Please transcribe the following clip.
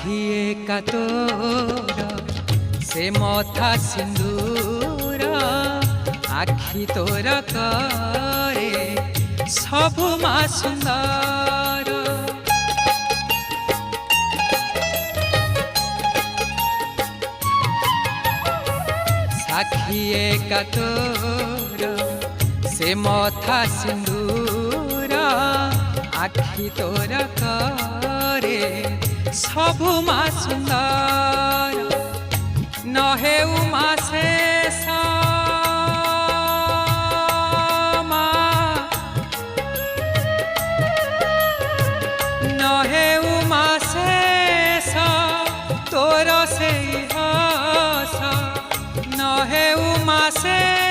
सखिए का तोर से मथा सिंदूर आखि तोर करे सबु मा सुंदर सखिए का तोर से मथा सिंदूर आखि तोर करे सबु मा सुंदर नहे उमा शेष नहे उमा शेष तोर से हस नहे उमा शेष